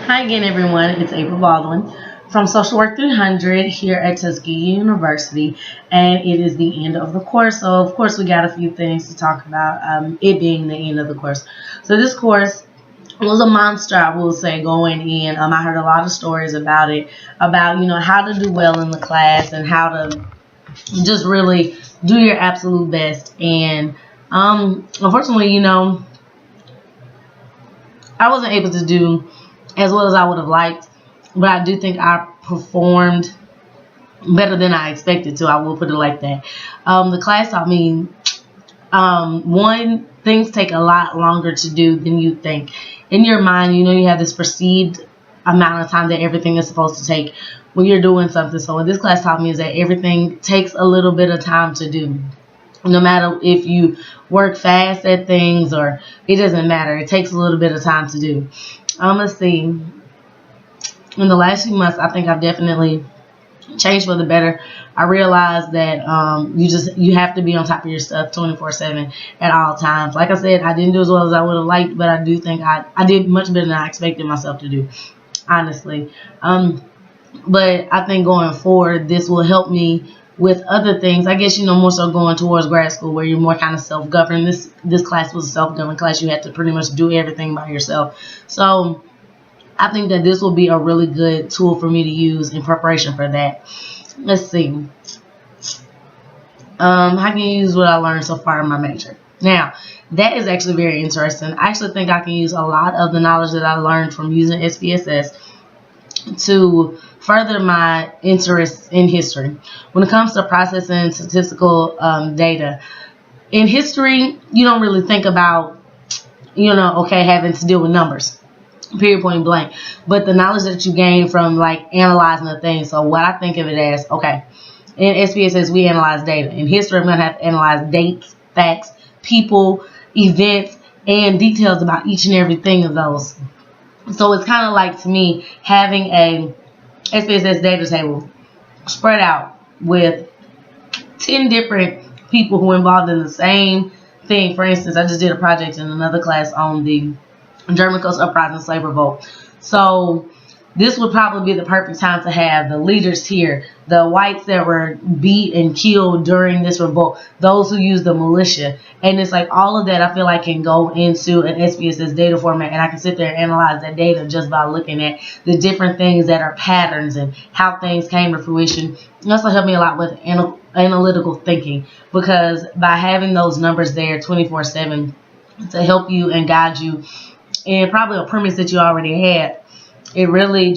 Hi again, everyone. It's April Baldwin from Social Work 300 here at Tuskegee University, and it is the end of the course. So, of course, we got a few things to talk about, it being the end of the course. So, this course was a monster, I will say, going in. I heard a lot of stories about it, about, how to do well in the class and how to just really do your absolute best. And, unfortunately, I wasn't able to do as well as I would have liked, but I do think I performed better than I expected to. I will put it like that. The class taught me, one, things take a lot longer to do than you think. In your mind, you have this perceived amount of time that everything is supposed to take when you're doing something. So what this class taught me is that everything takes a little bit of time to do. No matter if you work fast at things or it doesn't matter. It takes a little bit of time to do. Let's see. In the last few months, I think I've definitely changed for the better. I realized that you have to be on top of your stuff 24/7 at all times. Like I said, I didn't do as well as I would have liked, but I do think I did much better than I expected myself to do, honestly. But I think going forward, this will help me with other things. I guess, more so going towards grad school where you're more kind of self-governed. This class was a self-governed class. You had to pretty much do everything by yourself. So I think that this will be a really good tool for me to use in preparation for that. Let's see. How can you use what I learned so far in my major? Now, that is actually very interesting. I actually think I can use a lot of the knowledge that I learned from using SPSS to further my interest in history. When it comes to processing statistical data, in history, you don't really think about, having to deal with numbers, period, point blank. But the knowledge that you gain from analyzing the thing. So what I think of it as, okay, in SPSS we analyze data. In history, I'm going to have to analyze dates, facts, people, events, and details about each and everything of those. So it's kind of like, to me, having a SPSS data table spread out with 10 different people who are involved in the same thing. For instance, I just did a project in another class on the German Coast Uprising Slave Revolt. So this would probably be the perfect time to have the leaders here, the whites that were beat and killed during this revolt, those who used the militia. And it's like all of that I feel like can go into an SPSS data format, and I can sit there and analyze that data just by looking at the different things that are patterns and how things came to fruition. It also helped me a lot with analytical thinking, because by having those numbers there 24/7 to help you and guide you in probably a premise that you already had, it really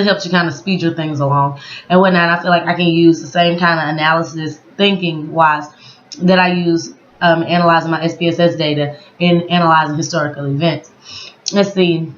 helps you kind of speed your things along and whatnot. I feel like I can use the same kind of analysis, thinking wise, that I use analyzing my SPSS data in analyzing historical events. Let's see.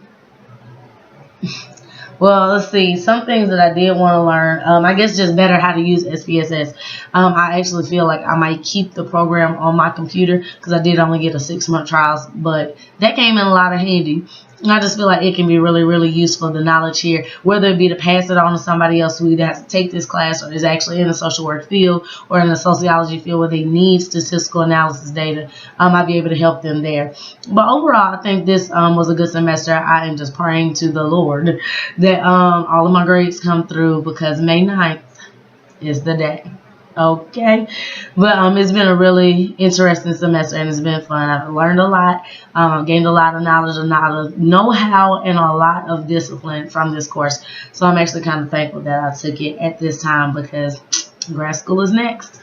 Well, let's see. Some things that I did want to learn, I guess just better how to use SPSS. I actually feel like I might keep the program on my computer because I did only get a 6-month trials, but that came in a lot of handy. And I just feel like it can be really, really useful, the knowledge here, whether it be to pass it on to somebody else who either has to take this class or is actually in the social work field or in the sociology field where they need statistical analysis data. I'll be able to help them there. But overall, I think this was a good semester. I am just praying to the Lord that all of my grades come through, because May 9th is the day. Okay, but it's been a really interesting semester and it's been fun. I've learned a lot, gained a lot of knowledge, a lot of know-how, and a lot of discipline from this course. So I'm actually kind of thankful that I took it at this time, because grad school is next.